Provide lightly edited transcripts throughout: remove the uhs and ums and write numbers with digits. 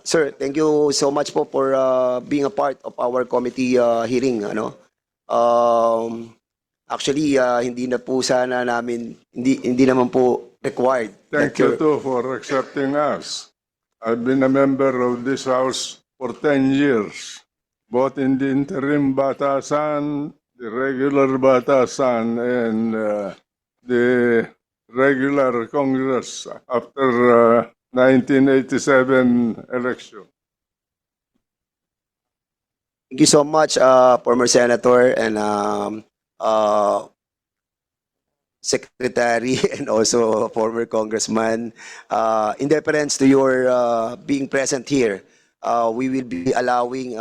Sir, thank you so much po for being a part of our committee hearing. Actually, hindi na po sana namin, hindi naman po required. Thank you too for accepting us. I've been a member of this House for 10 years, both in the interim batasan, the regular batasan, and the regular Congress after 1987 election. Thank you so much, former Senator and Secretary and also former Congressman. In deference to your being present here, we will be allowing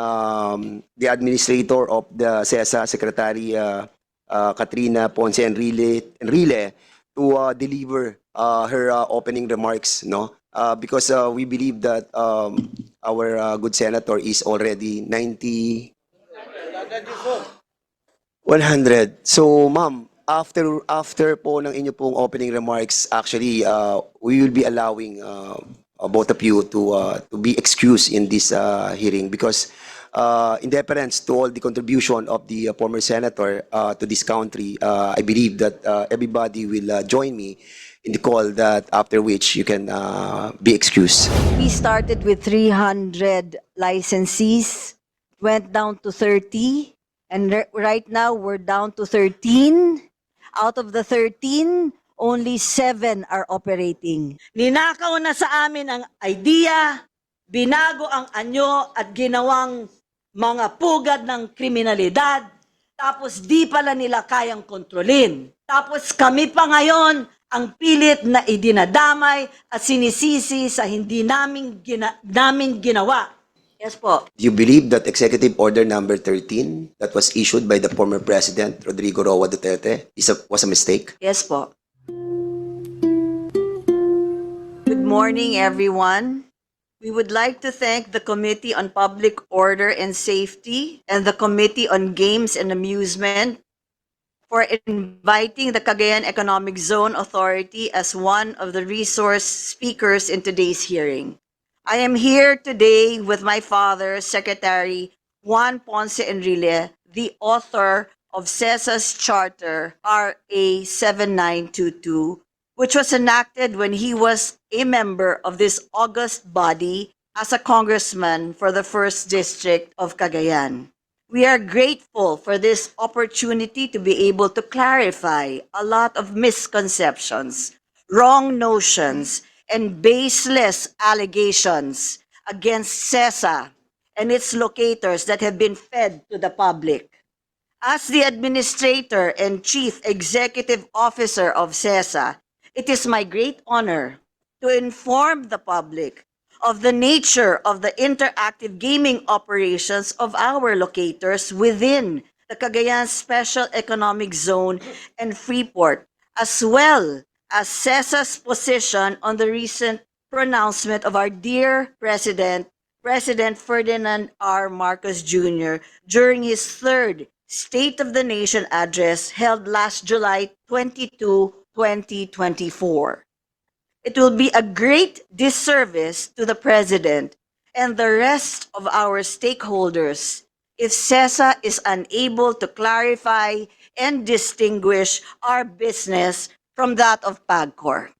the administrator of the CESA, Secretary Katrina Ponce Enrile, to deliver her opening remarks, no? Because we believe that our good senator is already 100. So, ma'am, after po ng inyo pong opening remarks, actually, we will be allowing both of you to be excused in this hearing because in deference to all the contribution of the former senator to this country, I believe that everybody will join me in the call that after which you can be excused. We started with 300 licensees, went down to 30, and right now we're down to 13. Out of the 13, only 7 are operating. Ninakaw na sa amin ang idea, binago ang anyo at ginawang mga pugad ng kriminalidad, tapos di pala nila kayang kontrolin. Tapos kami pa ngayon ang pilit na idinadamay at sinisisi sa hindi namin ginawa. Yes po. Do you believe that Executive Order number 13 that was issued by the former President Rodrigo Roa Duterte was a mistake? Yes po. Good morning, everyone. We would like to thank the Committee on Public Order and Safety and the Committee on Games and Amusement for inviting the Cagayan Economic Zone Authority as one of the resource speakers in today's hearing. I am here today with my father, Secretary Juan Ponce Enrile, the author of CESA's Charter, RA 7922, which was enacted when he was a member of this august body as a congressman for the 1st District of Cagayan. We are grateful for this opportunity to be able to clarify a lot of misconceptions, wrong notions, and baseless allegations against CESA and its locators that have been fed to the public. As the Administrator and Chief Executive Officer of CESA, it is my great honor to inform the public of the nature of the interactive gaming operations of our locators within the Cagayan Special Economic Zone and Freeport, as well as CESA's position on the recent pronouncement of our dear President, President Ferdinand R. Marcos Jr., during his 3rd State of the Nation address held last July 22, 2024. It will be a great disservice to the President and the rest of our stakeholders if CESA is unable to clarify and distinguish our business from that of PAGCOR.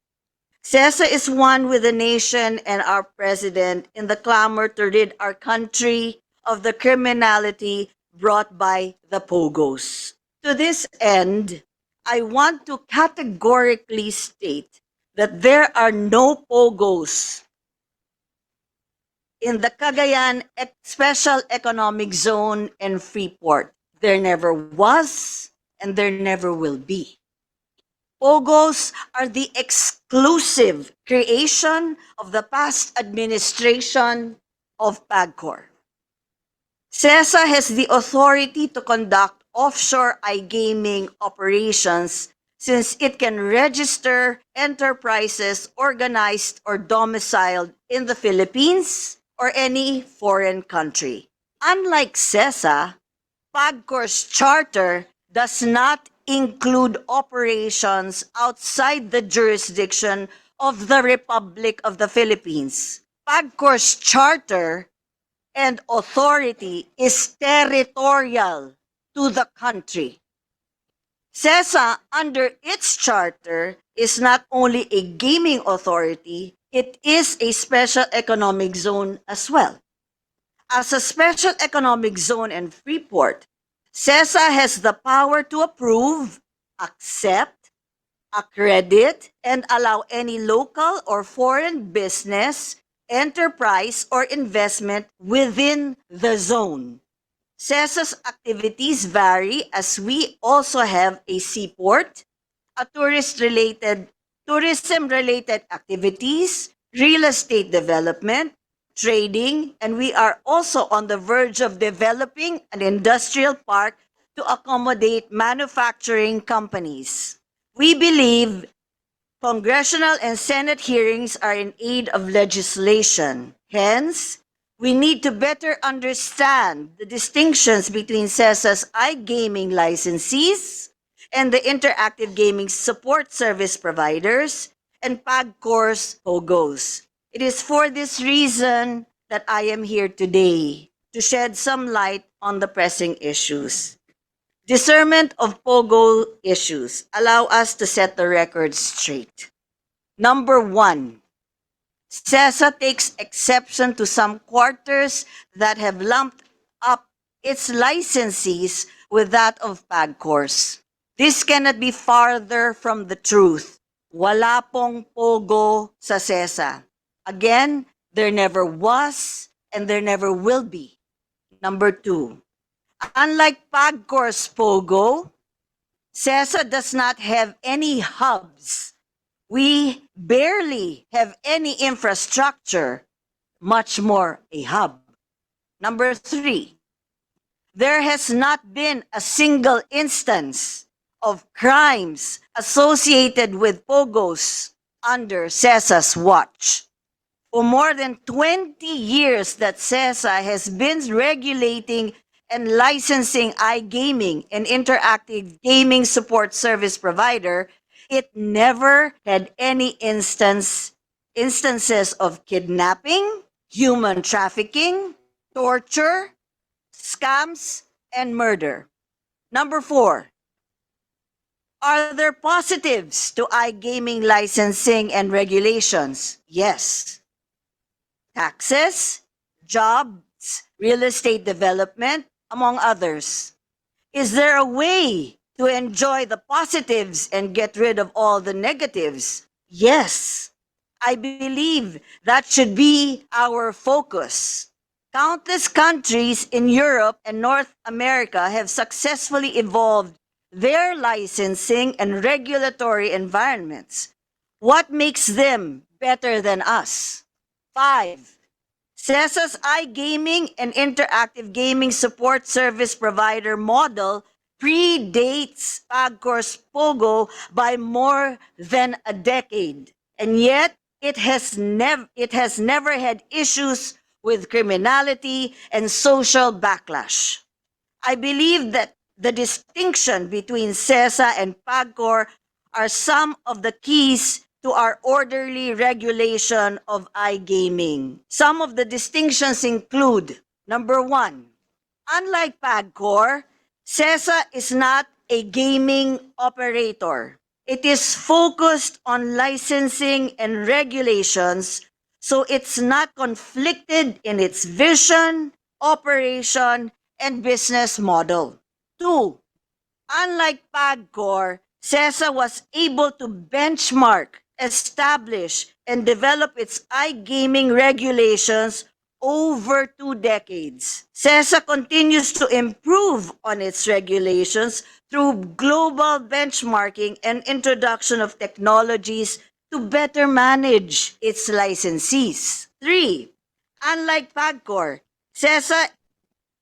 CESA is one with the nation and our President in the clamor to rid our country of the criminality brought by the POGOs. To this end, I want to categorically state that there are no POGOs in the Cagayan Special Economic Zone and Freeport. There never was and there never will be. POGOs are the exclusive creation of the past administration of PAGCOR. CESA has the authority to conduct offshore iGaming operations since it can register enterprises organized or domiciled in the Philippines or any foreign country. Unlike CESA, PAGCOR's charter does not include operations outside the jurisdiction of the Republic of the Philippines, PAGCOR's charter and authority is territorial to the country. CESA, under its charter, is not only a gaming authority, it is a special economic zone as well. As a special economic zone and free port, CESA has the power to approve, accept, accredit, and allow any local or foreign business, enterprise, or investment within the zone. CESA's activities vary as we also have a seaport, a tourism-related activities, real estate development, trading, and we are also on the verge of developing an industrial park to accommodate manufacturing companies. We believe congressional and Senate hearings are in aid of legislation. Hence, we need to better understand the distinctions between CESA's iGaming licensees and the interactive gaming support service providers and PAGCOR's POGOs. It is for this reason that I am here today to shed some light on the pressing issues. Discernment of POGO issues. Allow us to set the record straight. Number one, CESA takes exception to some quarters that have lumped up its licensees with that of PAGCOR's. This cannot be farther from the truth. Wala pong POGO sa CESA. Again, there never was and there never will be. Number two, unlike PAGCOR's POGO, CESA does not have any hubs. We barely have any infrastructure, much more a hub. Number three, there has not been a single instance of crimes associated with POGOs under CESA's watch. For more than 20 years that CESA has been regulating and licensing iGaming and interactive gaming support service provider, it never had any instances of kidnapping, human trafficking, torture, scams, and murder. Number four, are there positives to iGaming licensing and regulations? Yes. Taxes, jobs, real estate development, among others. Is there a way to enjoy the positives and get rid of all the negatives? Yes. I believe that should be our focus. Countless countries in Europe and North America have successfully evolved their licensing and regulatory environments. What makes them better than us? 5. CESA's iGaming and interactive gaming support service provider model predates PAGCOR's POGO by more than a decade. And yet, it has never had issues with criminality and social backlash. I believe that the distinction between CESA and PAGCOR are some of the keys to our orderly regulation of iGaming. Some of the distinctions include, number one, unlike PAGCOR, CESA is not a gaming operator. It is focused on licensing and regulations, so it's not conflicted in its vision, operation, and business model. 2. Unlike PAGCOR, CESA was able to benchmark, establish, and develop its iGaming regulations over 2 decades. CESA continues to improve on its regulations through global benchmarking and introduction of technologies to better manage its licensees. 3. Unlike PAGCOR, CESA,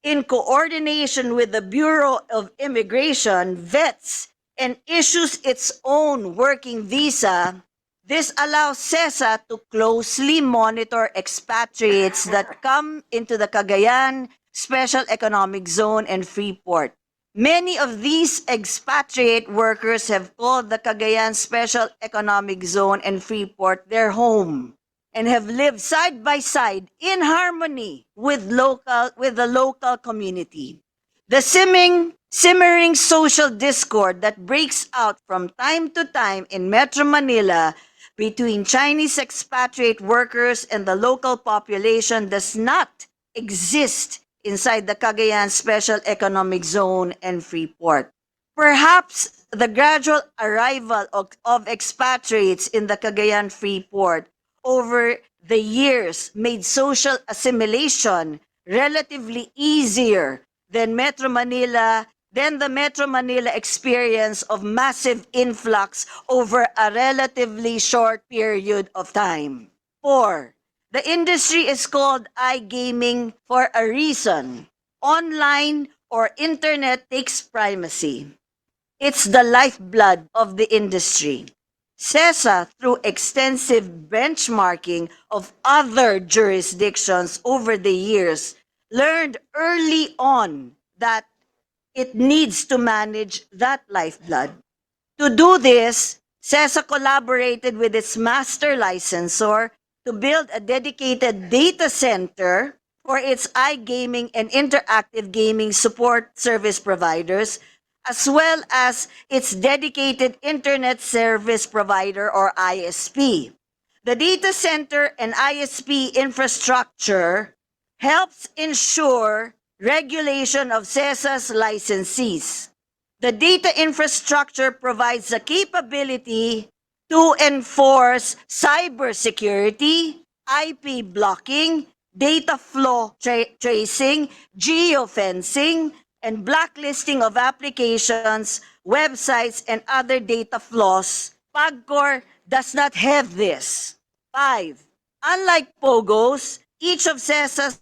in coordination with the Bureau of Immigration, vets and issues its own working visa. This allows CESA to closely monitor expatriates that come into the Cagayan Special Economic Zone and Freeport. Many of these expatriate workers have called the Cagayan Special Economic Zone and Freeport their home. and have lived side by side in harmony with the local community. The simmering social discord that breaks out from time to time in Metro Manila between Chinese expatriate workers and the local population does not exist inside the Cagayan Special Economic Zone and Freeport. Perhaps the gradual arrival of expatriates in the Cagayan Freeport over the years made social assimilation relatively easier than the Metro Manila experience of massive influx over a relatively short period of time. 4. The industry is called iGaming for a reason. Online or internet takes primacy. It's the lifeblood of the industry. CESA, through extensive benchmarking of other jurisdictions over the years, learned early on that it needs to manage that lifeblood. To do this, CESA collaborated with its master licensor to build a dedicated data center for its iGaming and interactive gaming support service providers, as well as its dedicated internet service provider or ISP. The data center and ISP infrastructure helps ensure regulation of CESA's licensees. The data infrastructure provides the capability to enforce cybersecurity, IP blocking, data flow tracing, geofencing, and blacklisting of applications, websites, and other data flows. PAGCOR does not have this. 5. Unlike POGOs, each of CESA's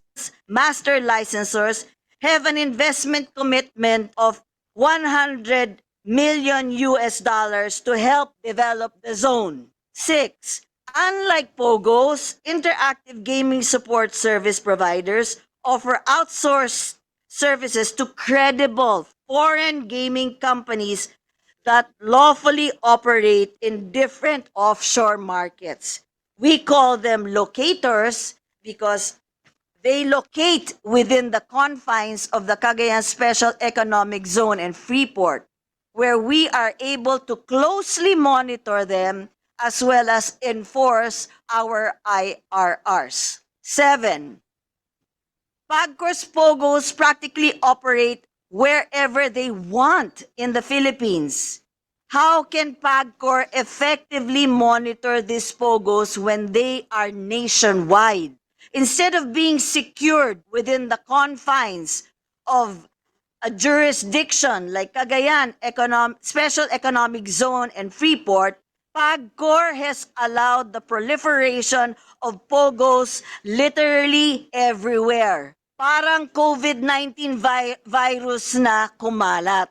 master licensors have an investment commitment of $100 million to help develop the zone. 6. Unlike POGOs, interactive gaming support service providers offer outsourced services to credible foreign gaming companies that lawfully operate in different offshore markets. We call them locators because they locate within the confines of the Cagayan Special Economic Zone and Freeport, where we are able to closely monitor them as well as enforce our IRRs. 7. PAGCOR's POGOs practically operate wherever they want in the Philippines. How can PAGCOR effectively monitor these POGOs when they are nationwide? Instead of being secured within the confines of a jurisdiction like Cagayan Special Economic Zone and Freeport, PAGCOR has allowed the proliferation of POGOs literally everywhere. Parang COVID-19 virus na kumalat.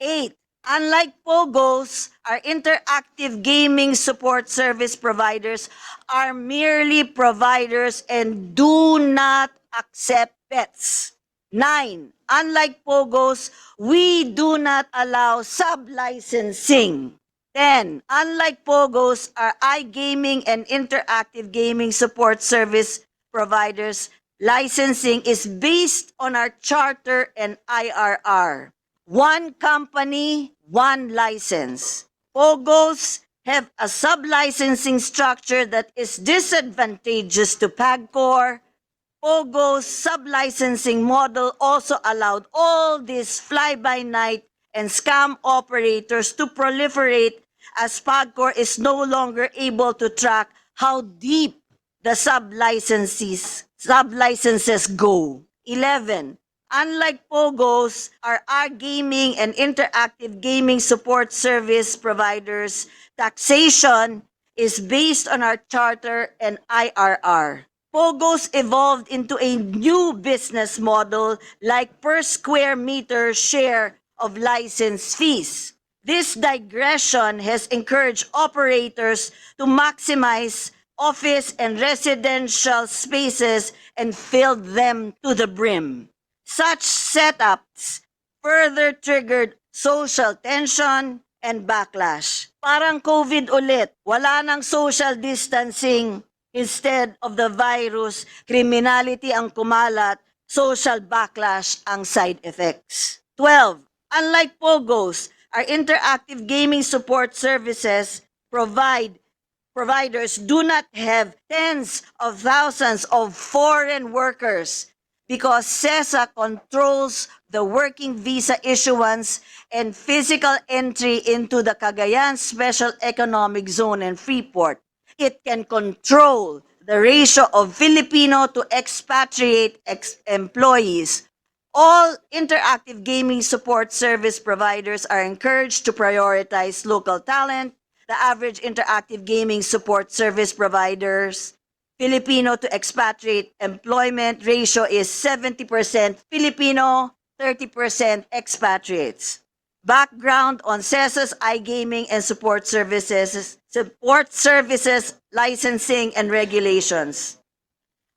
8. Unlike POGOs, our interactive gaming support service providers are merely providers and do not accept pets. 9. Unlike POGOs, we do not allow sub-licensing. 10. Unlike POGOs, our iGaming and interactive gaming support service providers licensing is based on our charter and IRR. One company, one license. POGOs have a sub-licensing structure that is disadvantageous to PAGCOR. POGO's sub-licensing model also allowed all these fly-by-night and scam operators to proliferate as PAGCOR is no longer able to track how deep the sub-licenses go. 11. Unlike POGOs, our gaming and interactive gaming support service providers, taxation is based on our charter and IRR. POGOs evolved into a new business model like per square meter share of license fees. This digression has encouraged operators to maximize office and residential spaces and fill them to the brim. Such setups further triggered social tension and backlash. Parang COVID ulit, wala nang social distancing, Instead of the virus, criminality ang kumalat, social backlash ang side effects. 12. Unlike POGOs, our interactive gaming support services providers do not have tens of thousands of foreign workers because CESA controls the working visa issuance and physical entry into the Cagayan Special Economic Zone and Freeport. It can control the ratio of Filipino to expatriate employees. All interactive gaming support service providers are encouraged to prioritize local talent. The average interactive gaming support service providers Filipino to expatriate employment ratio is 70% Filipino, 30% expatriates. Background on CESA's iGaming and support services licensing and regulations.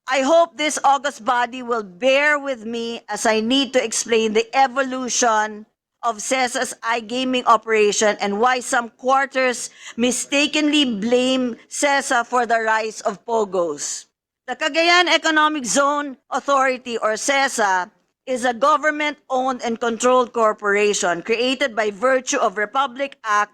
I hope this August body will bear with me as I need to explain the evolution of CESA's iGaming operation and why some quarters mistakenly blame CESA for the rise of POGOs. The Cagayan Economic Zone Authority, or CESA, is a government-owned and controlled corporation created by virtue of Republic Act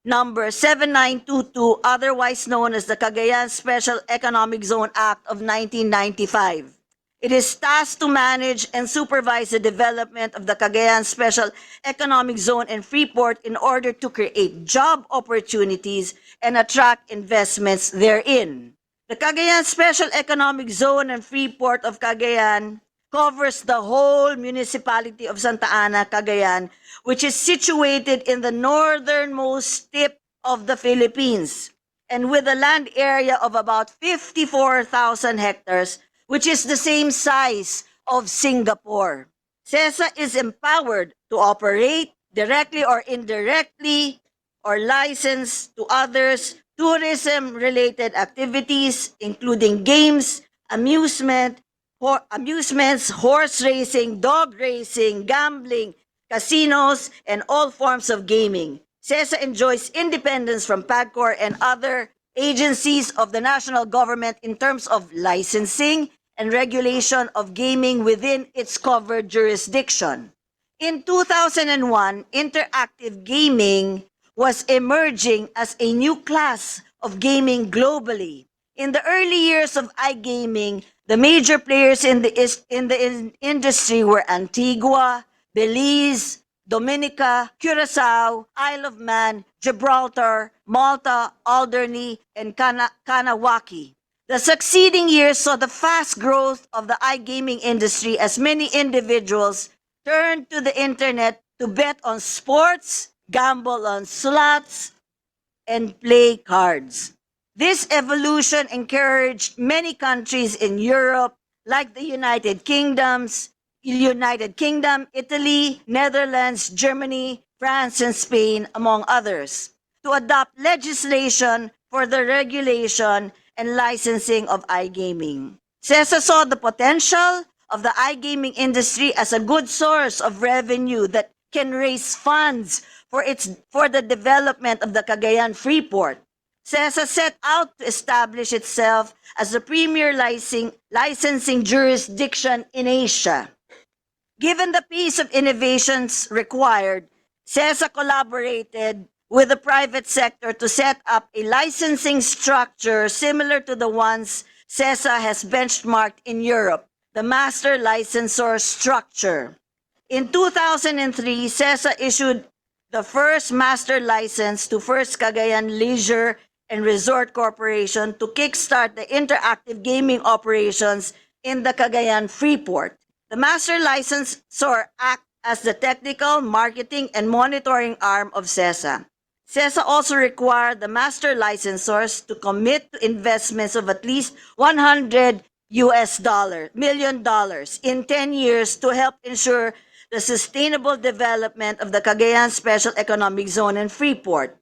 number 7922, otherwise known as the Cagayan Special Economic Zone Act of 1995. It is tasked to manage and supervise the development of the Cagayan Special Economic Zone and Freeport in order to create job opportunities and attract investments therein. The Cagayan Special Economic Zone and Freeport of Cagayan covers the whole municipality of Santa Ana, Cagayan, which is situated in the northernmost tip of the Philippines, and with a land area of about 54,000 hectares, which is the same size of Singapore. CESA is empowered to operate directly or indirectly or license to others tourism-related activities, including games, amusements, horse racing, dog racing, gambling, casinos, and all forms of gaming. CESA enjoys independence from PAGCOR and other agencies of the national government in terms of licensing and regulation of gaming within its covered jurisdiction. In 2001, interactive gaming was emerging as a new class of gaming globally. In the early years of iGaming, the major players in the industry were Antigua, Belize, Dominica, Curacao, Isle of Man, Gibraltar, Malta, Alderney, and Kanawaki. The succeeding years saw the fast growth of the iGaming industry as many individuals turned to the internet to bet on sports, gamble on slots, and play cards. This evolution encouraged many countries in Europe, like the United Kingdom, Italy, Netherlands, Germany, France, and Spain, among others, to adopt legislation for the regulation and licensing of iGaming. CESA saw the potential of the iGaming industry as a good source of revenue that can raise funds for the development of the Cagayan Freeport. CESA set out to establish itself as the premier licensing jurisdiction in Asia. Given the pace of innovations required, CESA collaborated with the private sector to set up a licensing structure similar to the ones CESA has benchmarked in Europe, the master licensor structure. In 2003, CESA issued the first master license to First Cagayan Leisure and Resort Corporation to kickstart the interactive gaming operations in the Cagayan Freeport. The master licensor acts as the technical, marketing, and monitoring arm of CESA. CESA also required the master licensors to commit to investments of at least $100 million in 10 years to help ensure the sustainable development of the Cagayan Special Economic Zone and Freeport.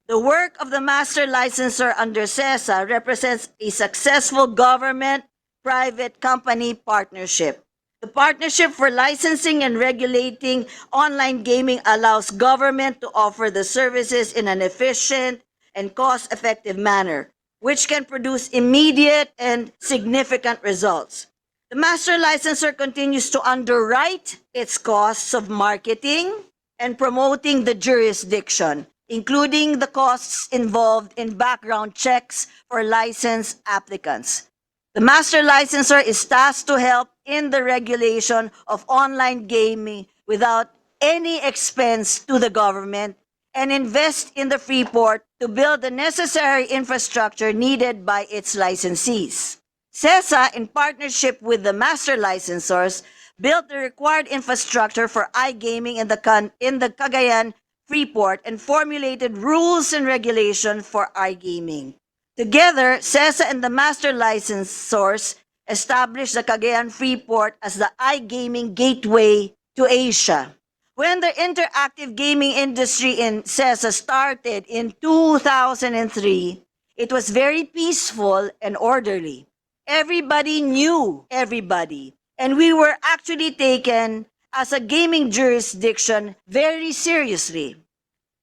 The work of the master licensor under CESA represents a successful government-private company partnership. The Partnership for Licensing and Regulating Online Gaming allows government to offer the services in an efficient and cost-effective manner. which can produce immediate and significant results. The master licensor continues to underwrite its costs of marketing and promoting the jurisdiction, including the costs involved in background checks for license applicants. The master licensor is tasked to help in the regulation of online gaming without any expense to the government and invest in the Freeport to build the necessary infrastructure needed by its licensees. CESA, in partnership with the master licensors, built the required infrastructure for iGaming in the Cagayan Freeport and formulated rules and regulation for iGaming. Together, CESA and the master licensors established the Cagayan Freeport as the iGaming gateway to Asia. When the interactive gaming industry in CESA started in 2003, it was very peaceful and orderly. Everybody knew everybody, and we were actually taken as a gaming jurisdiction very seriously.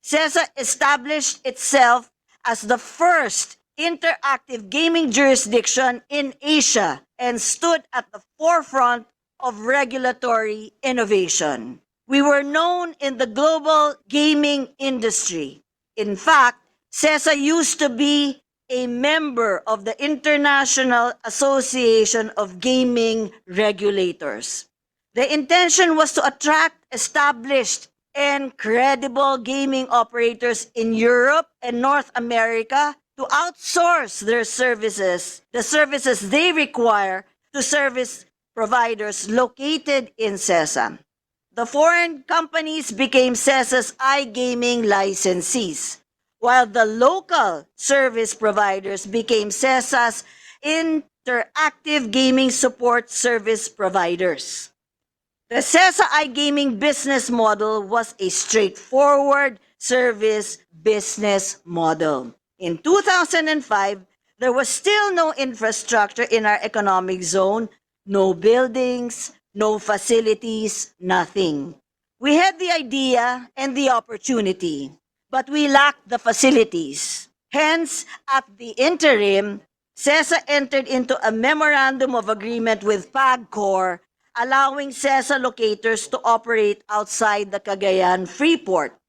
CESA established itself as the first interactive gaming jurisdiction in Asia and stood at the forefront of regulatory innovation. We were known in the global gaming industry. In fact, CESA used to be a member of the International Association of Gaming Regulators. The intention was to attract established and credible gaming operators in Europe and North America to outsource their services, the services they require to service providers located in CESA. The foreign companies became CESA's iGaming licensees, while the local service providers became CESA's interactive gaming support service providers. The CESA iGaming business model was a straightforward service business model. In 2005, there was still no infrastructure in our economic zone, no buildings, no facilities, nothing. We had the idea and the opportunity, but we lacked the facilities. Hence, at the interim, CESA entered into a memorandum of agreement with PAGCOR, allowing CESA locators to operate outside the Cagayan Freeport.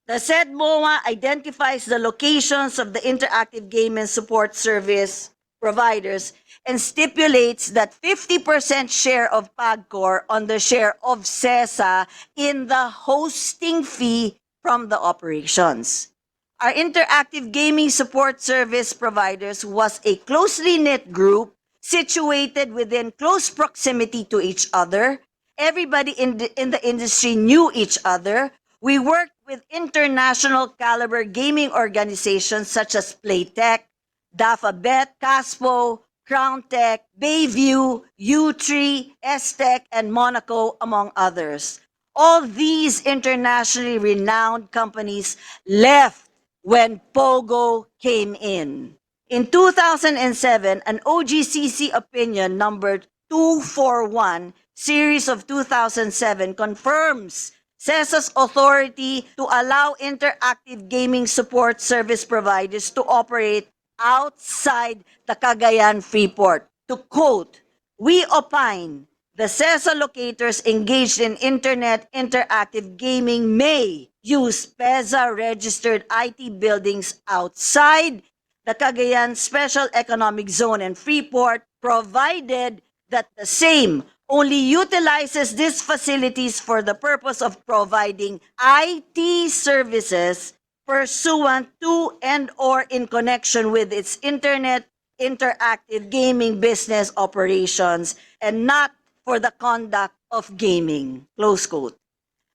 The said MOA identifies the locations of the interactive game and support service providers and stipulates that 50% share of PAGCOR on the share of CESA in the hosting fee from the operations. Our interactive gaming support service providers was a closely knit group situated within close proximity to each other. Everybody in the industry knew each other. We worked with international caliber gaming organizations such as Playtech, DAFABet, Caspo, CrownTech, Bayview, U3, Estec, and Monaco, among others. All these internationally renowned companies left when Pogo came in. In 2007, an OGCC opinion numbered 241, series of 2007, confirms CESA's authority to allow interactive gaming support service providers to operate outside the Cagayan Freeport. To quote, "We opine the CESA locators engaged in internet interactive gaming may use PEZA-registered IT buildings outside the Cagayan Special Economic Zone and Freeport, provided that the same only utilizes these facilities for the purpose of providing IT services pursuant to and/or in connection with its internet interactive gaming business operations and not for the conduct of gaming." Close quote.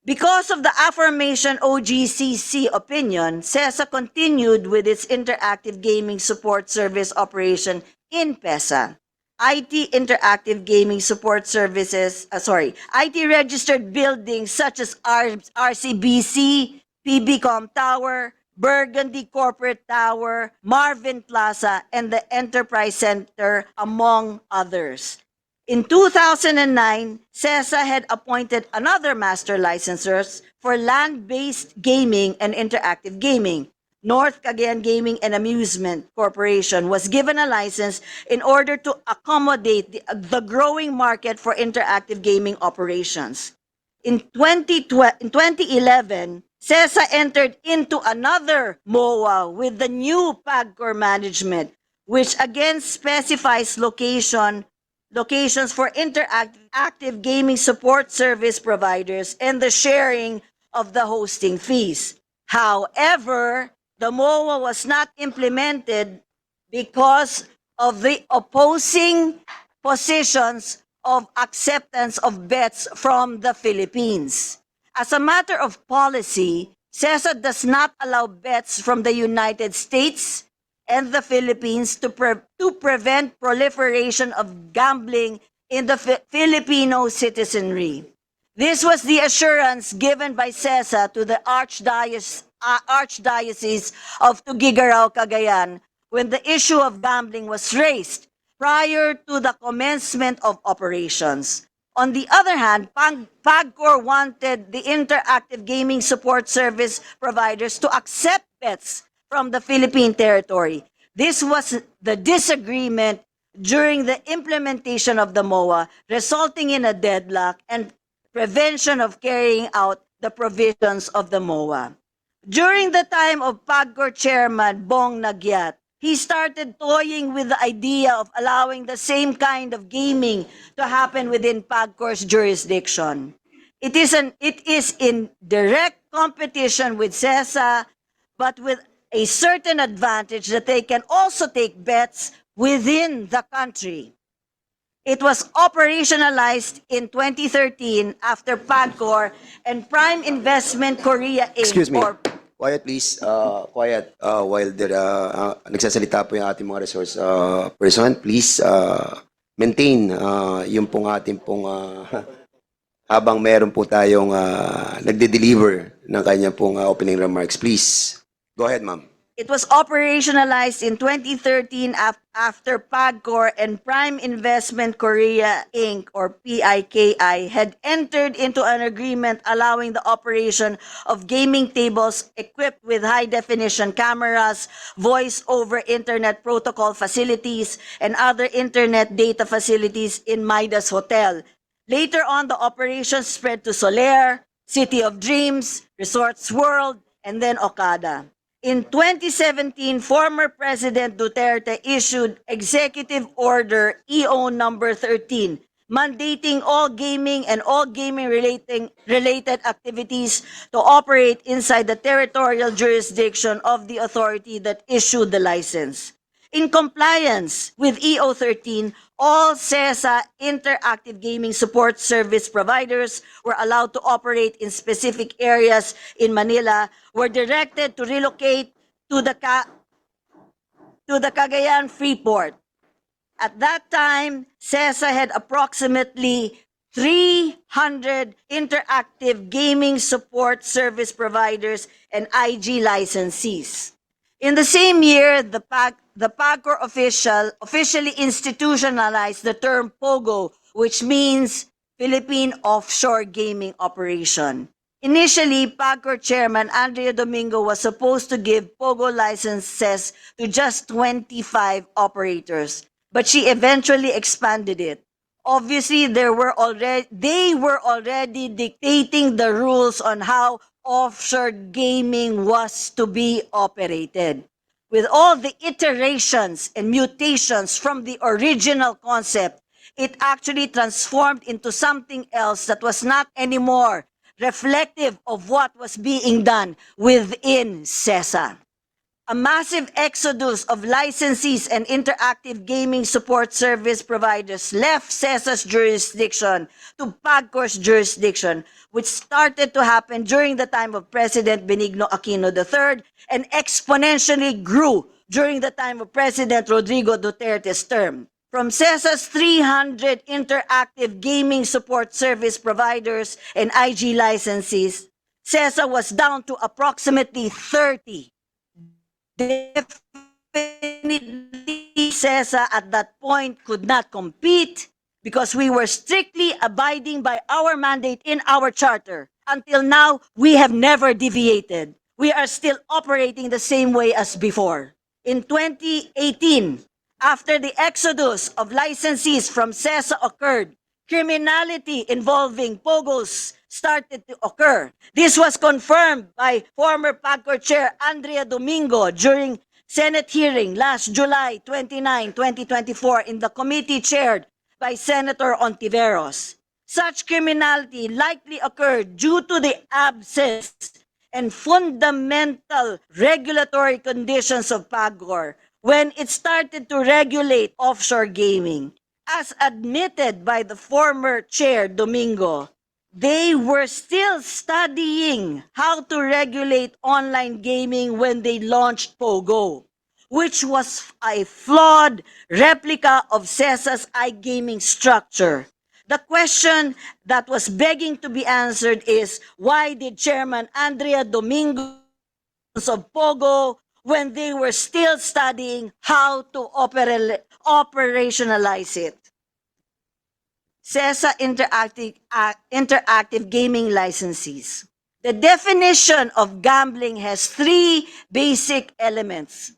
Because of the aforementioned OGCC opinion, CESA continued with its interactive gaming support service operation in PESA. IT interactive gaming support services, IT registered buildings such as RCBC, PBCom Tower, Burgundy Corporate Tower, Marvin Plaza, and the Enterprise Center, among others. In 2009, CESA had appointed another master licensors for land-based gaming and interactive gaming. North Cagayan Gaming and Amusement Corporation was given a license in order to accommodate the growing market for interactive gaming operations. In 2011, CESA entered into another MOA with the new PAGCOR management, which again specifies locations for interactive gaming support service providers and the sharing of the hosting fees. However, the MOA was not implemented because of the opposing positions of acceptance of bets from the Philippines. As a matter of policy, CESA does not allow bets from the United States and the Philippines to prevent proliferation of gambling in the Filipino citizenry. This was the assurance given by CESA to the Archdiocese of Tuguegarao, Cagayan, when the issue of gambling was raised prior to the commencement of operations. On the other hand, PAGCOR wanted the interactive gaming support service providers to accept bets from the Philippine territory. This was the disagreement during the implementation of the MOA, resulting in a deadlock and prevention of carrying out the provisions of the MOA. During the time of PAGCOR Chairman Bong Nagyat, he started toying with the idea of allowing the same kind of gaming to happen within PAGCOR's jurisdiction. It is in direct competition with CESA, but with a certain advantage that they can also take bets within the country. It was operationalized in 2013 after PAGCOR and Prime Investment Korea Inc. Excuse me. or Quiet please. Quiet while nagsasalita po yung ating mga resource person. Please maintain yung pong ating pong habang meron po tayong nagde-deliver ng kanyang pong opening remarks. Please. Go ahead, ma'am. It was operationalized in 2013 after PAGCOR and Prime Investment Korea Inc. or PIKI had entered into an agreement allowing the operation of gaming tables equipped with high-definition cameras, voice-over internet protocol facilities, and other internet data facilities in Midas Hotel. Later on, the operation spread to Soler, City of Dreams, Resorts World, and then Okada. In 2017, former President Duterte issued Executive Order EO number 13, mandating all gaming and all gaming related activities to operate inside the territorial jurisdiction of the authority that issued the license. In compliance with EO 13, all CESA interactive gaming support service providers were allowed to operate in specific areas in Manila, were directed to relocate to the Cagayan Freeport. At that time, CESA had approximately 300 interactive gaming support service providers and IG licensees. In the same year, the PAGCOR officially institutionalized the term POGO, which means Philippine Offshore Gaming Operation. Initially, PAGCOR Chairman Andrea Domingo was supposed to give POGO licenses to just 25 operators, but she eventually expanded it. Obviously, they were already dictating the rules on how offshore gaming was to be operated. With all the iterations and mutations from the original concept, it actually transformed into something else that was not anymore reflective of what was being done within CESA. A massive exodus of licensees and interactive gaming support service providers left CESA's jurisdiction to PAGCOR's jurisdiction, which started to happen during the time of President Benigno Aquino III and exponentially grew during the time of President Rodrigo Duterte's term. From CESA's 300 interactive gaming support service providers and IG licensees, CESA was down to approximately 30. Definitely, CESA at that point could not compete because we were strictly abiding by our mandate in our charter. Until now, we have never deviated. we are still operating the same way as before. In 2018, after the exodus of licensees from CESA occurred, criminality involving POGOs started to occur. This was confirmed by former PAGCOR Chair Andrea Domingo during Senate hearing last July 29, 2024 in the committee chaired by Senator Ontiveros. Such criminality likely occurred due to the absence and fundamental regulatory conditions of PAGCOR when it started to regulate offshore gaming. As admitted by the former chair, Domingo, they were still studying how to regulate online gaming when they launched POGO, which was a flawed replica of CESA's iGaming structure. The question that was begging to be answered is, why did Chairman Andrea Domingo of POGO when they were still studying how to operationalize it? CESA interactive gaming licensees. The definition of gambling has three basic elements: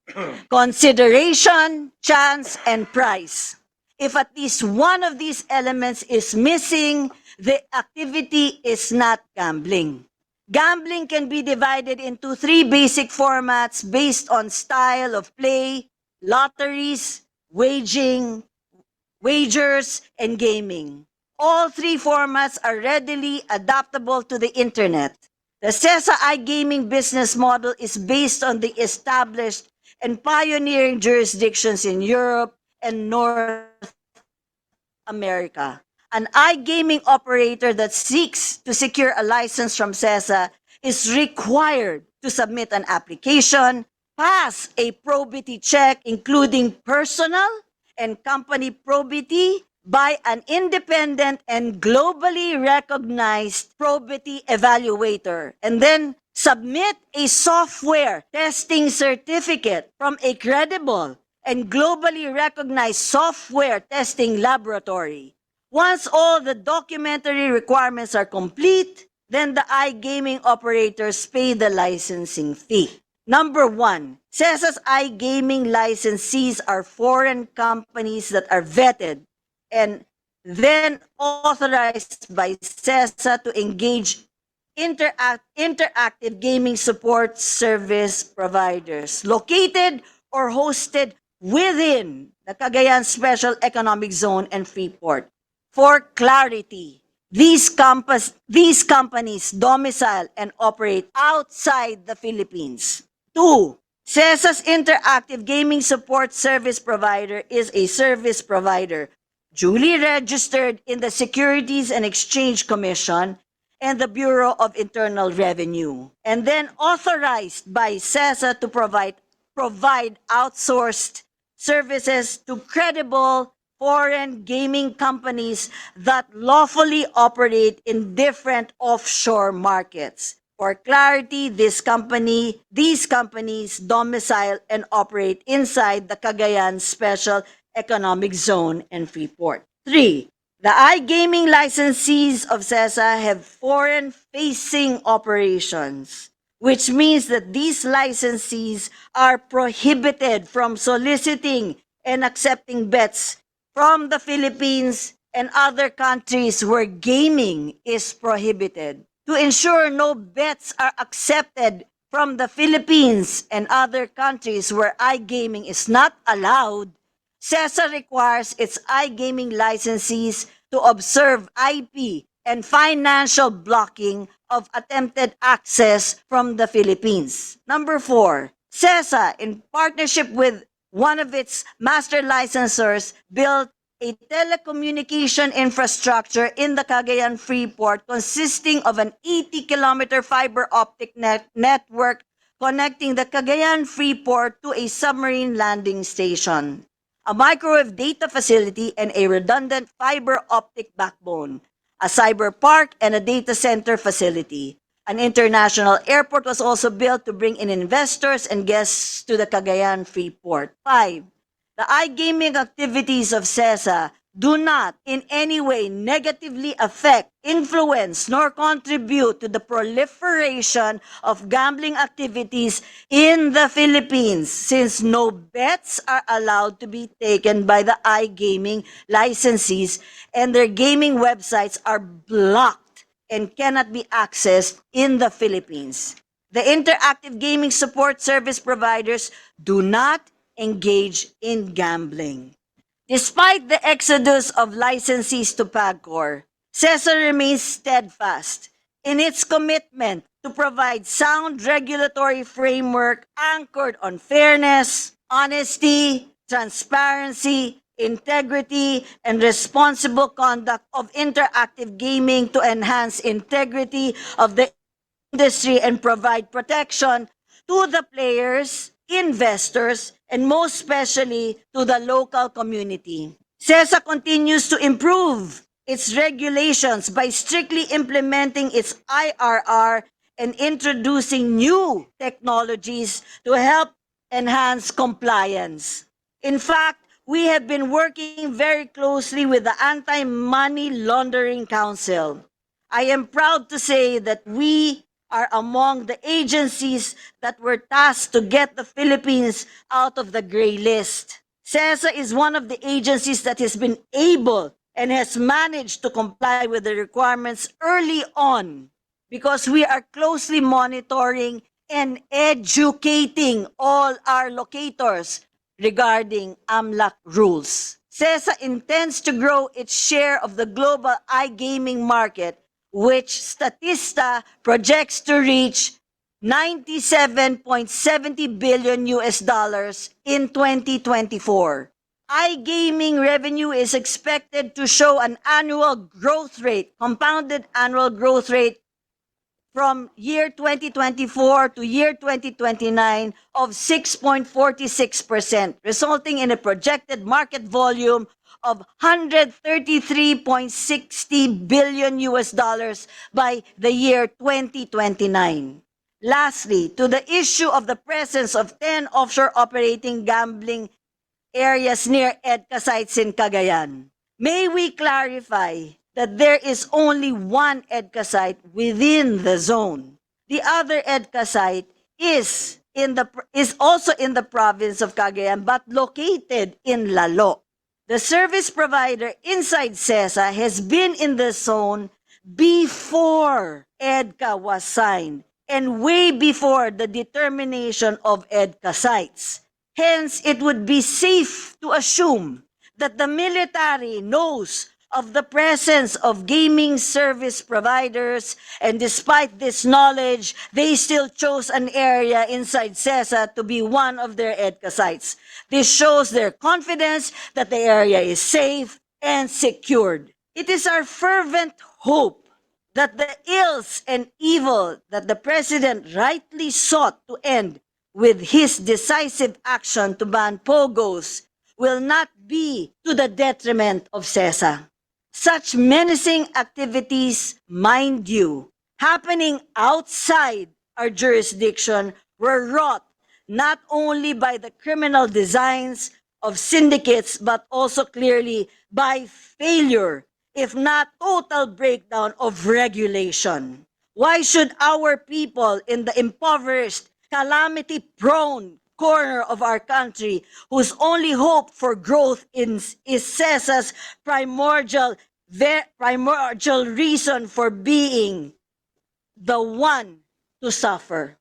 consideration, chance, and price. If at least one of these elements is missing, the activity is not gambling. Gambling can be divided into three basic formats based on style of play: lotteries, wagers, and gaming. All three formats are readily adaptable to the internet. The CESA iGaming business model is based on the established and pioneering jurisdictions in Europe and North America. An iGaming operator that seeks to secure a license from CESA is required to submit an application, pass a probity check including personal and company probity by an independent and globally recognized probity evaluator, and then submit a software testing certificate from a credible and globally recognized software testing laboratory. Once all the documentary requirements are complete, then the iGaming operators pay the licensing fee. Number one, CESA's iGaming licensees are foreign companies that are vetted and then authorized by CESA to engage interactive gaming support service providers located or hosted within the Cagayan Special Economic Zone and Freeport. For clarity, these companies domicile and operate outside the Philippines. 2. CESA's Interactive Gaming Support Service Provider is a service provider duly registered in the Securities and Exchange Commission and the Bureau of Internal Revenue, and then authorized by CESA to provide outsourced services to credible foreign gaming companies that lawfully operate in different offshore markets. For clarity, these companies domicile and operate inside the Cagayan Special Economic Zone and Freeport. 3. The iGaming licensees of CESA have foreign-facing operations, which means that these licensees are prohibited from soliciting and accepting bets from the Philippines and other countries where gaming is prohibited. To ensure no bets are accepted from the Philippines and other countries where iGaming is not allowed, CESA requires its iGaming licensees to observe IP and financial blocking of attempted access from the Philippines. Number 4, CESA, in partnership with one of its master licensors, built a telecommunication infrastructure in the Cagayan Freeport consisting of an 80-kilometer fiber optic network connecting the Cagayan Freeport to a submarine landing station, a microwave data facility, and a redundant fiber optic backbone, a cyber park, and a data center facility. An international airport was also built to bring in investors and guests to the Cagayan Freeport. 5. The iGaming activities of CESA do not in any way negatively affect, influence, nor contribute to the proliferation of gambling activities in the Philippines, since no bets are allowed to be taken by the iGaming licensees and their gaming websites are blocked and cannot be accessed in the Philippines. The interactive gaming support service providers do not engage in gambling. Despite the exodus of licensees to PAGCOR, CESA remains steadfast in its commitment to provide sound regulatory framework anchored on fairness, honesty, transparency, integrity, and responsible conduct of interactive gaming to enhance integrity of the industry and provide protection to the players, investors, and most especially to the local community. CESA continues to improve its regulations by strictly implementing its IRR and introducing new technologies to help enhance compliance. In fact, we have been working very closely with the Anti-Money Laundering Council. I am proud to say that we are among the agencies that were tasked to get the Philippines out of the gray list. CESA is one of the agencies that has been able and has managed to comply with the requirements early on because we are closely monitoring and educating all our locators regarding AMLAC rules. CESA intends to grow its share of the global iGaming market, which Statista projects to reach 97.70 billion US dollars in 2024. iGaming revenue is expected to show an annual growth rate, compounded annual growth rate from year 2024 to year 2029 of 6.46%, resulting in a projected market volume of 133.60 billion US dollars by the year 2029. Lastly, to the issue of the presence of 10 offshore operating gambling areas near EDCA sites in Cagayan, may we clarify that there is only one EDCA site within the zone. The other EDCA site is also in the province of Cagayan but located in Lalo. The service provider inside CESA has been in the zone before EDCA was signed and way before the determination of EDCA sites. Hence, it would be safe to assume that the military knows of the presence of gaming service providers, and despite this knowledge, they still chose an area inside CESA to be one of their EDCA sites. This shows their confidence that the area is safe and secured. It is our fervent hope that the ills and evil that the President rightly sought to end with his decisive action to ban POGOs will not be to the detriment of CESA. Such menacing activities, mind you, happening outside our jurisdiction were wrought not only by the criminal designs of syndicates but also clearly by failure, if not total breakdown of regulation. Why should our people in the impoverished, calamity-prone corner of our country, whose only hope for growth is CESA's primordial reason for being, the one to suffer?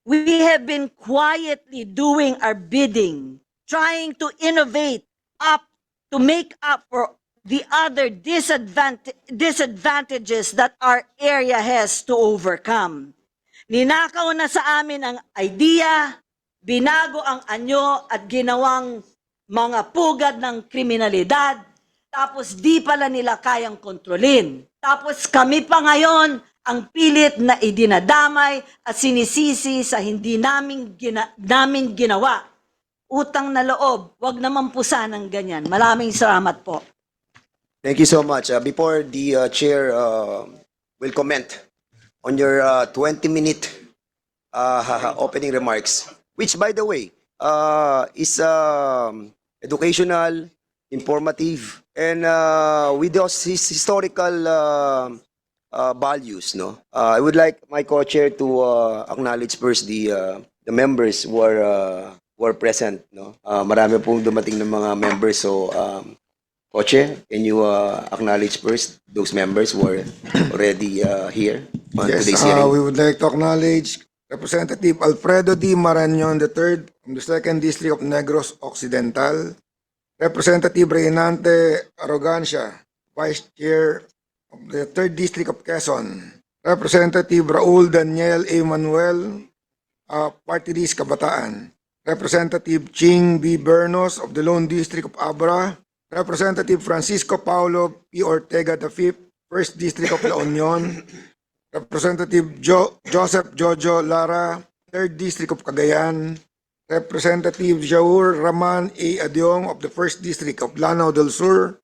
We have been quietly doing our bidding, trying to innovate up to make up for the other disadvantages that our area has to overcome. Ninakaw na sa amin ang idea, binago ang anyo at ginawang mga pugad ng kriminalidad, tapos di pala nila kayang kontrolin. Tapos kami pa ngayon ang pilit na idinadamay at sinisisi sa hindi namin ginawa. Utang na loob, wag naman po sanang ganyan. Maraming salamat po. Thank you so much. Before the chair will comment on your 20-minute opening remarks, which, by the way, is educational, informative, and with those historical values, no. I would like my co-chair to acknowledge first the members who are present, no. Marami pong dumating ng mga members, so co-chair, can you acknowledge first those members who are already here on Yes, today's hearing? we would like to acknowledge Representative Alfredo D. Marañon III from the 2nd District of Negros Occidental, Representative Reynante Arrogancia, Vice Chair of the 3rd District of Quezon, Representative Raul Daniel A. Manuel, Party List Kabataan, Representative Ching B. Bernos of the Lone District of Abra, Representative Francisco Paulo P. Ortega V, 1st District of La Union, Representative Joseph Jojo Lara, 3rd District of Cagayan, Representative Jaur Raman A. Adyong of the 1st District of Lanao del Sur,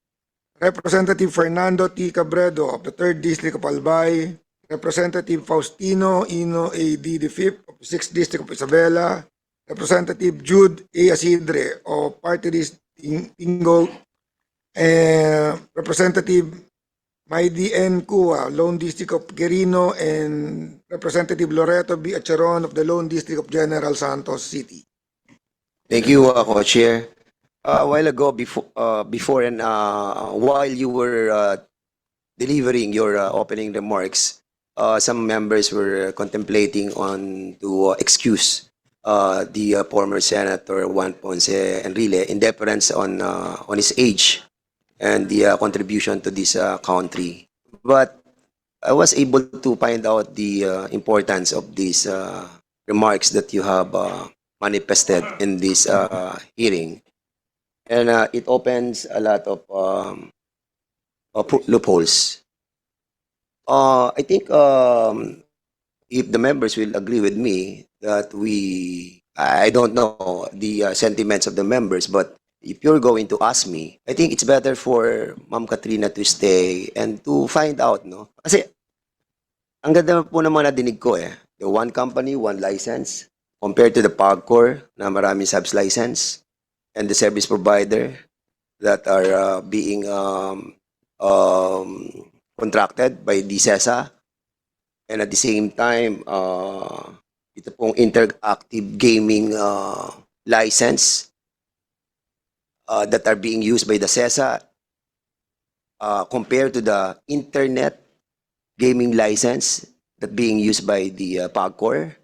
Representative Fernando T. Cabredo of the 3rd District of Albay, Representative Faustino Ino A. D. V of the 6th District of Isabela, Representative Jude A. Asidre of Party List Tingo, Representative Maidi N. Kua, Lone District of Quirino, and Representative Loreto B. Acheron of the Lone District of General Santos City. Thank you, co-chair. A while ago, before and while you were delivering your opening remarks, some members were contemplating on to excuse the former Senator Juan Ponce Enrile in deference on his age and the contribution to this country. But I was able to find out the importance of these remarks that you have manifested in this hearing. And it opens a lot of loopholes. I think if the members will agree with me that I don't know the sentiments of the members, but if you're going to ask me, I think it's better for Ma'am Katrina to stay and to find out, no? Kasi, ang ganda po ng mga nadinig ko the one company, one license, compared to the PAGCOR na maraming subs license, and the service provider that are being contracted by DSESA, and at the same time, ito pong interactive gaming license that are being used by the CESA compared to the internet gaming license that being used by the PAGCOR.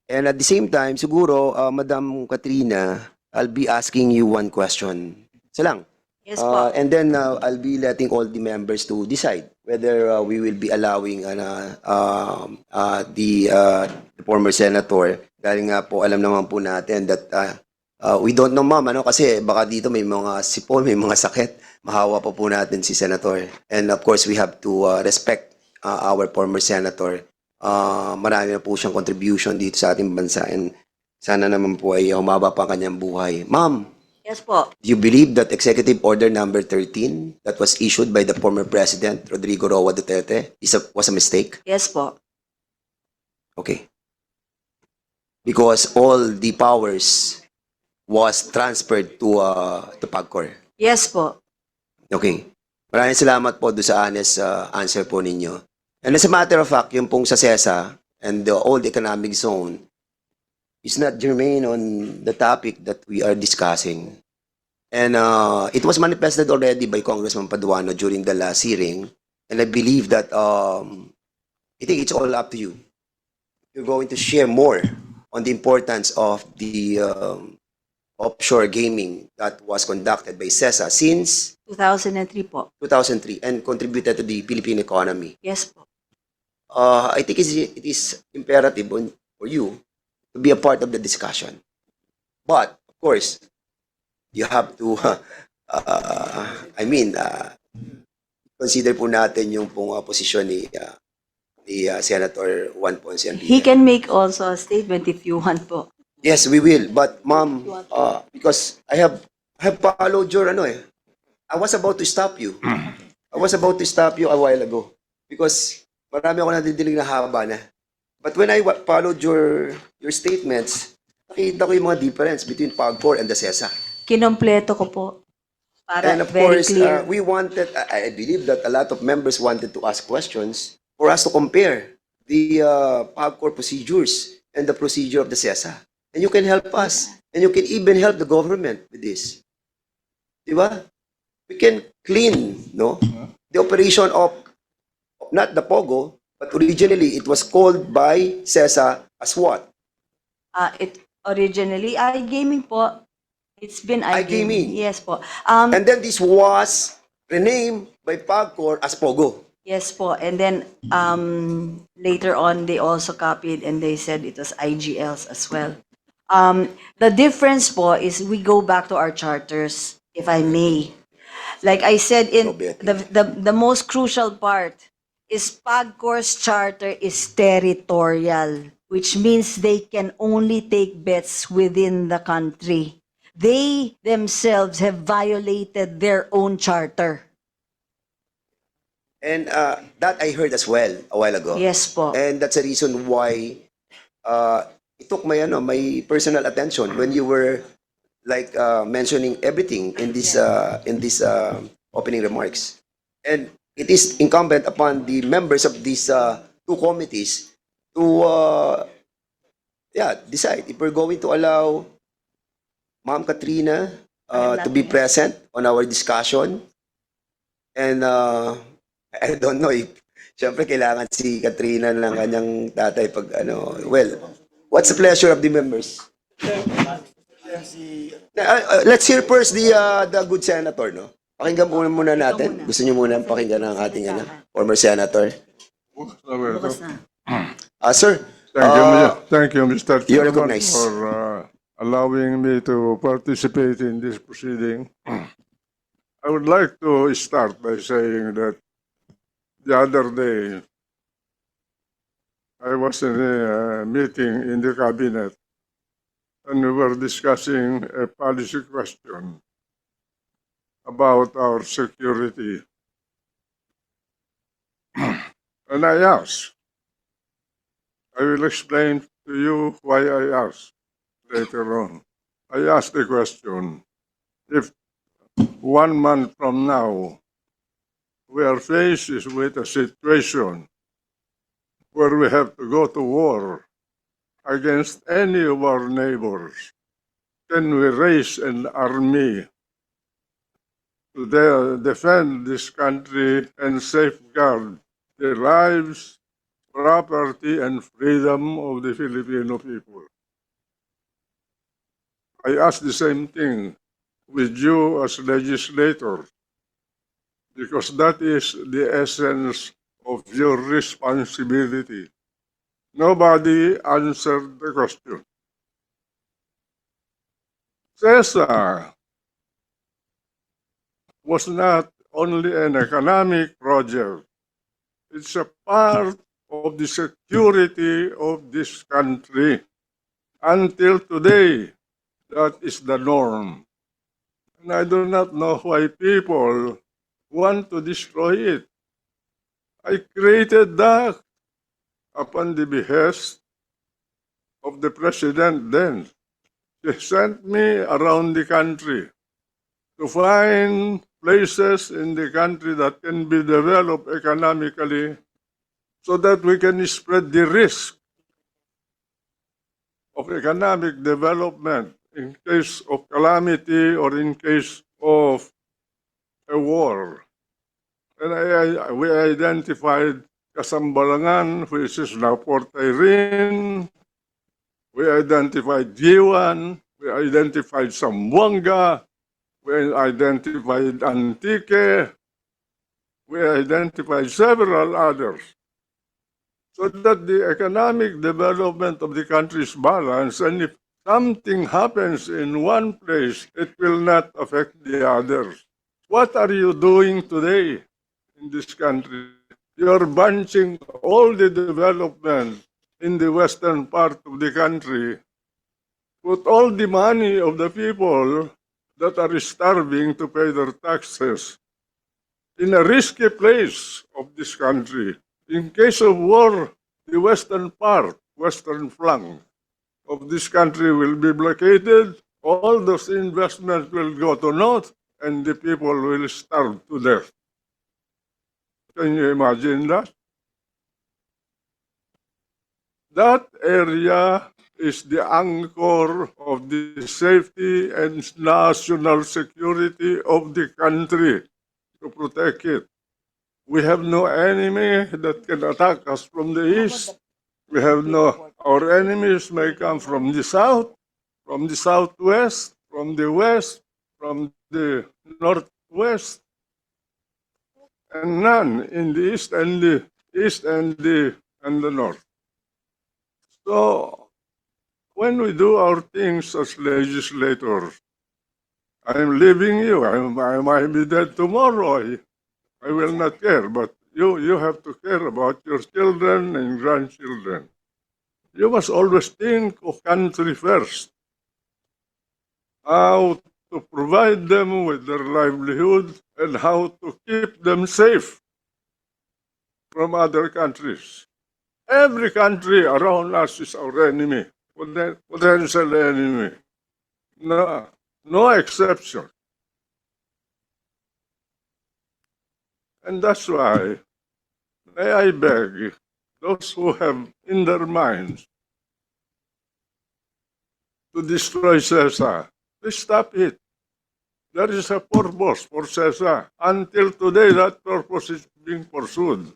And at the same time, siguro, Madam Katrina, I'll be asking you one question. Isa lang. Yes po. And then I'll be letting all the members to decide whether we will be allowing the former senator. Dahil nga po, alam naman po natin that we don't know, ma'am, kasi baka dito may mga sipon, may mga sakit. Mahawa pa po natin si senator. And of course, we have to respect our former senator. Marami na po siyang contribution dito sa ating bansa, and sana naman po ay humaba pa kanyang buhay. Ma'am, Yes po. do you believe that Executive Order number 13 that was issued by the former President Rodrigo Roa Duterte was a mistake? Yes po. Okay. Because all the powers was transferred to PAGCOR. Yes po. Okay. Maraming salamat po doon sa honest answer po ninyo. And as a matter of fact, yung pong sa CESA and the old economic zone is not germane on the topic that we are discussing. And it was manifested already by Congressman Paduano during the last hearing. And I believe that I think it's all up to you. You're going to share more on the importance of the offshore gaming that was conducted by CESA since 2003 po. 2003 and contributed to the Philippine economy. Yes po. I think it is imperative for you to be a part of the discussion. But, of course, you have to, consider po natin yung pong posisyon ni Senator Juan Ponce Enrile. He can make also a statement if you want po. Yes, we will. But, ma'am, because I have followed your I was about to stop you. I was about to stop you a while ago because marami ako nadidilig na haba na. But when I followed your statements, nakita ko yung mga difference between PAGCOR and the CESA. Kinompleto ko po. Para And of very course, clear. we wanted, I believe that a lot of members wanted to ask questions for us to compare the PAGCOR procedures and the procedure of the CESA. And you can help us. And you can even help the government with this. Di ba? We can clean, no? The operation of, not the POGO, but originally it was called by CESA as what? It originally, iGaming po. It's been iGaming. iGaming. Yes po. And then this was renamed by PAGCOR as POGO. Yes po. And then later on, they also copied and they said it was IGLs as well. The difference po is we go back to our charters, if I may. Like I said, No, in Betty. the most crucial part is PAGCOR's charter is territorial, which means they can only take bets within the country. They themselves have violated their own charter. And that I heard as well a while ago. Yes po. And that's the reason why it took my personal attention when you were like mentioning everything in this opening remarks. And it is incumbent upon the members of these two committees to decide if we're going to allow Ma'am Katrina to be present on our discussion. And I don't know if syempre kailangan si Katrina ng kanyang tatay pag well, what's the pleasure of the members? Let's hear first the good senator, no? Pakinggan muna natin. Gusto niyo muna pakinggan ng ating former senator? Bukas na. Sir, Thank you, Mr. you're Chairman, recognized. for allowing me to participate in this proceeding. I would like to start by saying that the other day I was in a meeting in the cabinet and we were discussing a policy question about our security. And I asked, I will explain to you why I asked later on. I asked the question, if 1 month from now we are faced with a situation where we have to go to war against any of our neighbors, can we raise an army to defend this country and safeguard the lives, property, and freedom of the Filipino people? I ask the same thing with you as legislators, because that is the essence of your responsibility. Nobody answered the question. CESA was not only an economic project, it's a part of the security of this country. Until today, that is the norm. And I do not know why people want to destroy it. I created that upon the behest of the president then. He sent me around the country to find places in the country that can be developed economically so that we can spread the risk of economic development in case of calamity or in case of a war. And we identified Kasambalangan, which is now Port Irene. We identified Giwan. We identified Zamboanga. We identified Antique. We identified several others. So that the economic development of the country is balanced, and if something happens in one place, it will not affect the others. What are you doing today in this country? You're bunching all the development in the western part of the country, put all the money of the people that are starving to pay their taxes in a risky place of this country. In case of war, the western part, western flank of this country will be blockaded. All those investments will go to north. and the people will starve to death. Can you imagine that? That area is the anchor of the safety and national security of the country to protect it. We have no enemy that can attack us from the east. We have no, our enemies may come from the south, from the southwest, from the west, from the northwest, and none in the east and the north. So when we do our things as legislators, I'm leaving you. I might be dead tomorrow. I will not care, but you have to care about your children and grandchildren. You must always think of country first. How to provide them with their livelihood and how to keep them safe from other countries. Every country around us is our enemy, potential enemy. No exception. And that's why, may I beg those who have in their minds to destroy CESA, please stop it. There is a purpose for CESA. Until today, that purpose is being pursued.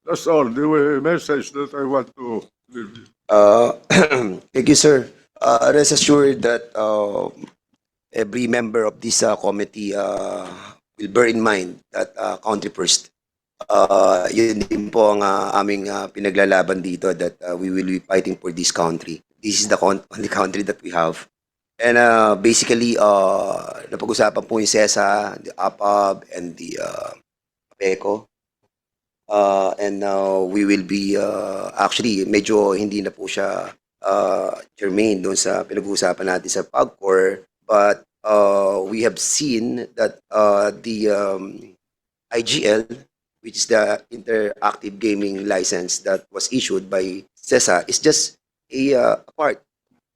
That's all the message that I want to leave you. Thank you, sir. Rest assured that every member of this committee will bear in mind that country first. Yun din po ang aming pinaglalaban dito, that we will be fighting for this country. This is the only country that we have. And basically, napag-usapan po yung CESA, the APAB, and the PECO. And we will be, actually, medyo hindi na po siya germane doon sa pinag-uusapan natin sa PAGCOR. But we have seen that the IGL, which is the interactive gaming license that was issued by CESA, is just a part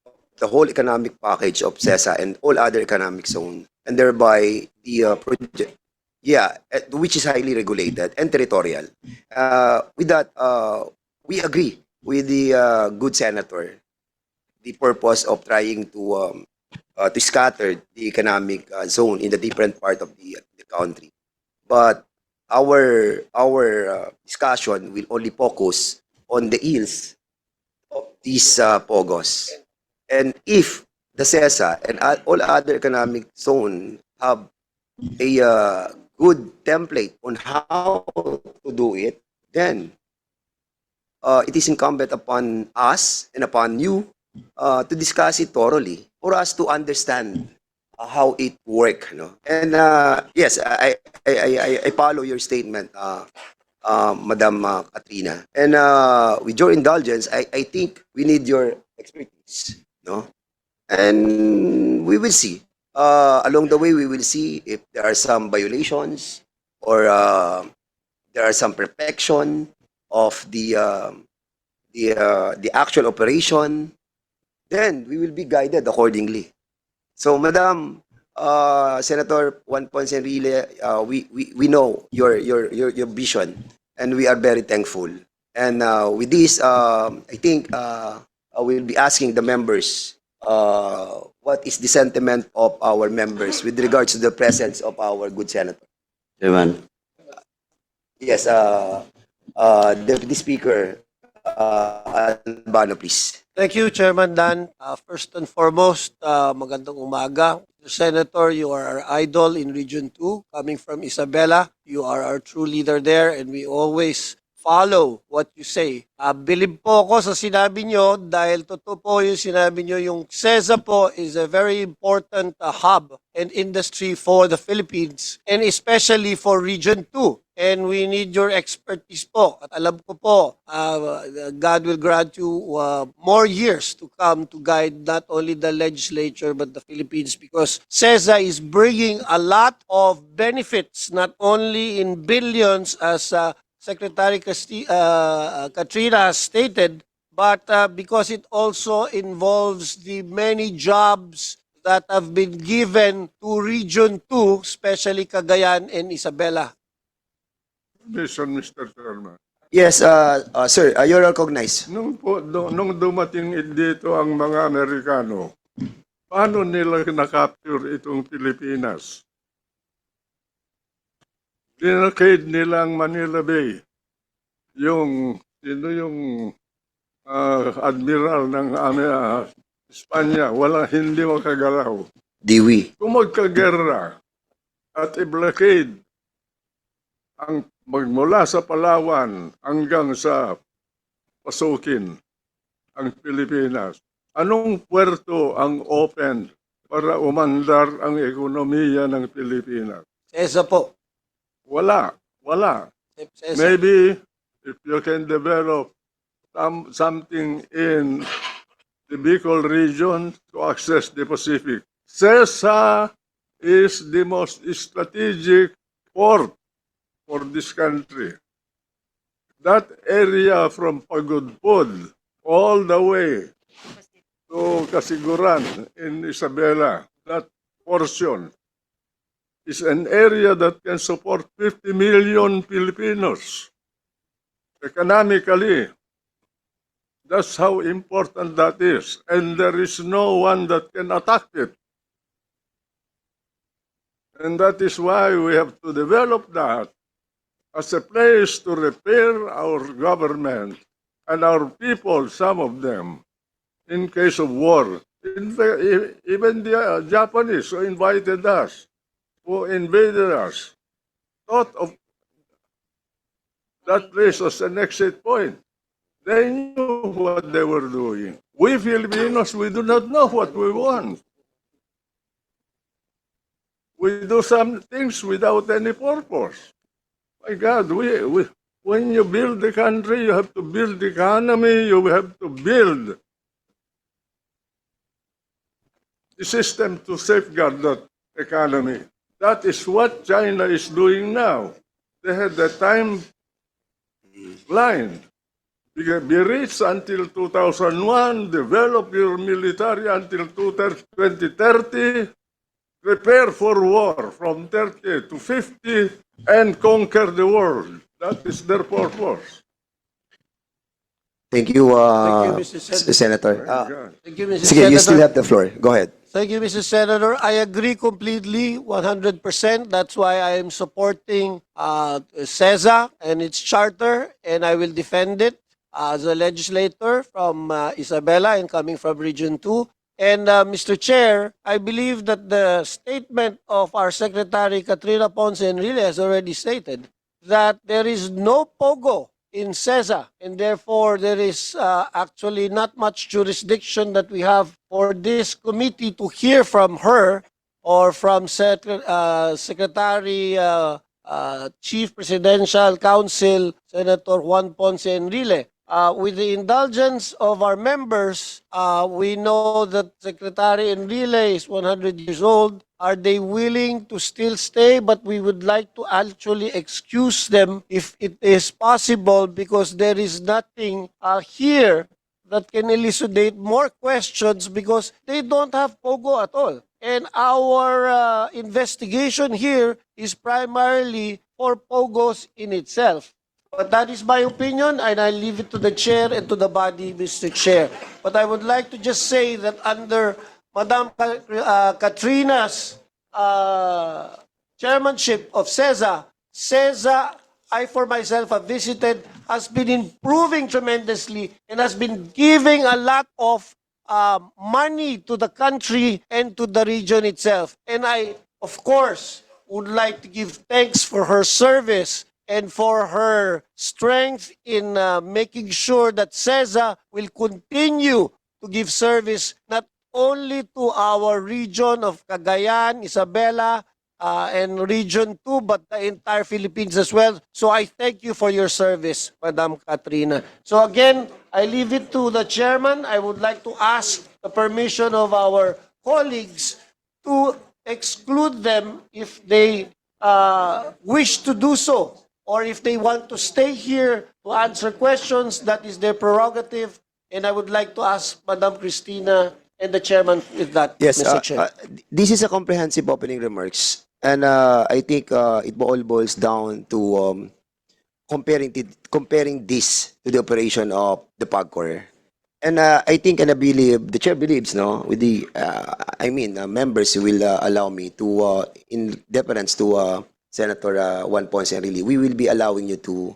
of the whole economic package of CESA and all other economic zone, and thereby the project, which is highly regulated and territorial. With that, we agree with the good senator, the purpose of trying to scatter the economic zone in the different part of the country. But our discussion will only focus on the ills of these POGOs. And if the CESA and all other economic zone have a good template on how to do it, then it is incumbent upon us and upon you to discuss it thoroughly for us to understand how it works. No? And yes, I follow your statement, Madam Katrina. And with your indulgence, I think we need your expertise. No? And we will see. Along the way, we will see if there are some violations or there are some perfection of the actual operation. Then we will be guided accordingly. So, Madam Senator Juan Ponce Enrile, we know your vision, and we are very thankful. And with this, I think I will be asking the members what is the sentiment of our members with regards to the presence of our good senator. Chairman. Yes, Deputy Speaker Albano, please. Thank you, Chairman Dan. First and foremost, magandang umaga. Senator, you are our idol in Region 2, coming from Isabela. You are our true leader there, and we always follow what you say. Bilib po ako sa sinabi nyo dahil totoo po yung sinabi nyo, yung CESA po is a very important hub and industry for the Philippines, and especially for Region 2. And we need your expertise po. At alam ko po, God will grant you more years to come to guide not only the legislature but the Philippines, because CESA is bringing a lot of benefits, not only in billions as Secretary Katrina has stated, but because it also involves the many jobs that have been given to Region 2, especially Cagayan and Isabela. Mission, Mr. Chairman. Yes, sir, you're recognized. Nung dumating dito ang mga Amerikano, paano nila na-capture itong Pilipinas? Dinakade nilang Manila Bay. Sino yung admiral ng Espanya, hindi makagalaw. Dewey. Kung magkagerra at i-blockade ang magmula sa Palawan hanggang sa pasukin ang Pilipinas, anong puerto ang open para umandar ang ekonomiya ng Pilipinas? CESA po. Wala. CESA. Maybe if you can develop something in the Bicol region to access the Pacific. CESA is the most strategic port for this country. That area from Pagudpud all the way to Kasiguran in Isabela, that portion is an area that can support 50 million Filipinos. Economically, that's how important that is. And there is no one that can attack it. And that is why we have to develop that as a place to repair our government and our people, some of them, in case of war. Even the Japanese who invited us, who invaded us, thought of that place as an exit point. They knew what they were doing. We Filipinos, we do not know what we want. We do some things without any purpose. My God, when you build the country, you have to build the economy, you have to build the system to safeguard that economy. That is what China is doing now. They had the time line. Be rich until 2001, develop your military until 2030, prepare for war from 30 to 50, and conquer the world. That is their purpose. Thank you, Thank you, Mr. Senator. Thank you, Mr. Sige, Senator. you still have the floor. Go ahead. Thank you, Mr. Senator. I agree completely, 100%. That's why I am supporting CESA and its charter, and I will defend it as a legislator from Isabela and coming from Region 2. And Mr. Chair, I believe that the statement of our Secretary Katrina Ponce Enrile has already stated that there is no POGO in CESA, and therefore there is actually not much jurisdiction that we have for this committee to hear from her or from Secretary Chief Presidential Counsel Senator Juan Ponce Enrile. With the indulgence of our members, we know that Secretary Enrile is 100 years old. Are they willing to still stay? But we would like to actually excuse them if it is possible, because there is nothing here that can elucidate more questions, because they don't have POGO at all. And our investigation here is primarily for POGOs in itself. But that is my opinion, and I leave it to the chair and to the body, Mr. Chair. But I would like to just say that under Madam Katrina's chairmanship of CESA, I for myself have visited, has been improving tremendously and has been giving a lot of money to the country and to the region itself. And I, of course, would like to give thanks for her service and for her strength in making sure that CESA will continue to give service not only to our region of Cagayan, Isabela, and Region 2, but the entire Philippines as well. So I thank you for your service, Madam Katrina. So again, I leave it to the chairman. I would like to ask the permission of our colleagues to exclude them if they wish to do so, or if they want to stay here to answer questions. That is their prerogative. And I would like to ask Madam Cristina And the chairman with that, Yes, Mr. Chair. this is a comprehensive opening remarks, and I think it all boils down to comparing this to the operation of the PAGCOR. And I think and I believe the chair believes, no, with the members will allow me to in deference to Senator Juan Ponce Enrile, we will be allowing you to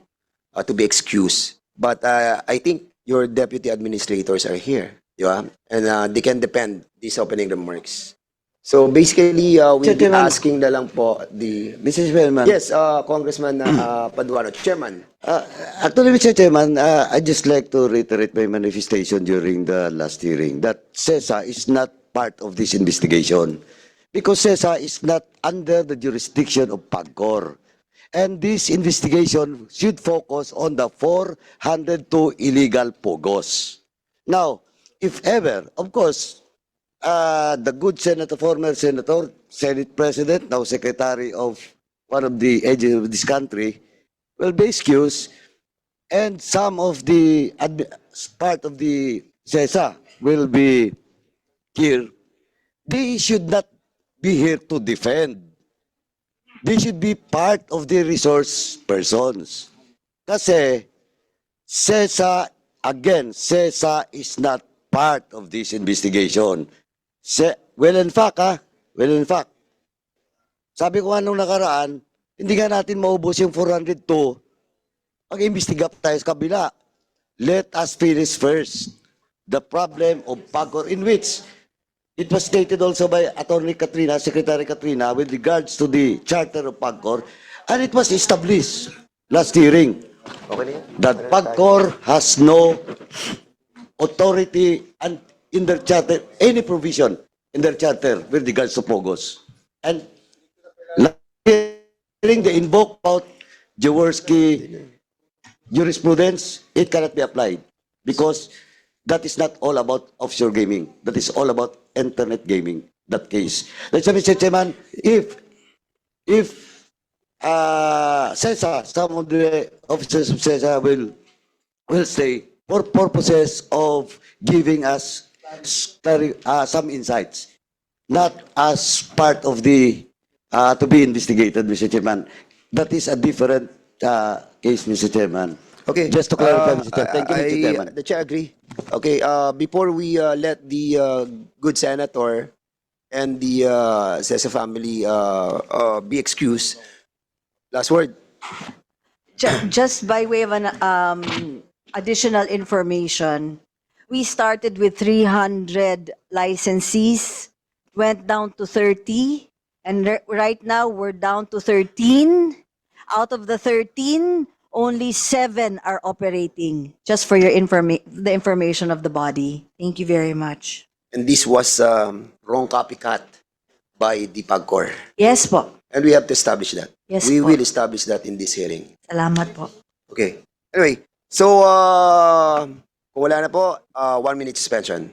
be excused. But I think your deputy administrators are here, yeah, and they can defend these opening remarks. So basically, we'll be Chairman. asking na lang po the Mr. Chairman. yes, Congressman Paduano, Chairman. Actually, Mr. Chairman, I just like to reiterate my manifestation during the last hearing that CESA is not part of this investigation because CESA is not under the jurisdiction of PAGCOR. And this investigation should focus on the 402 illegal POGOs. Now, if ever, of course, the good senator, former senator, Senate President, now Secretary of one of the agencies of this country, will be excused, and some of the part of the CESA will be here. They should not be here to defend. They should be part of the resource persons. Kasi CESA, again, CESA is not part of this investigation. Well, in fact, sabi ko nga nung nakaraan, hindi nga natin maubos yung 402. Mag-imbestiga pa tayo sa kabila. Let us finish first the problem of PAGCOR, in which it was stated also by Attorney Katrina, Secretary Katrina, with regards to the charter of PAGCOR, and it was established last hearing that PAGCOR has no authority and in their charter, any provision in their charter with regards to POGOs. And hearing the invoke about Jaworski jurisprudence, it cannot be applied because that is not all about offshore gaming. That is all about internet gaming, that case. Let's say, Mr. Chairman, if CESA, some of the officers of CESA will say for purposes of giving us some insights, not as part of the to be investigated, Mr. Chairman. That is a different case, Mr. Chairman. Okay. Just to clarify, Mr. Chairman. Thank you, Mr. Chairman. The chair agree. Okay. Before we let the good senator and the CESA family be excused, last word. Just by way of an additional information, we started with 300 licensees, went down to 30, and right now we're down to 13. Out of the 13, only 7 are operating. Just for your the information of the body. Thank you very much. And this was wrong copycat by the PAGCOR. Yes po. And we have to establish that. Yes We po. will establish that in this hearing. Salamat po. Okay. Anyway, so kung wala na po, 1 minute suspension.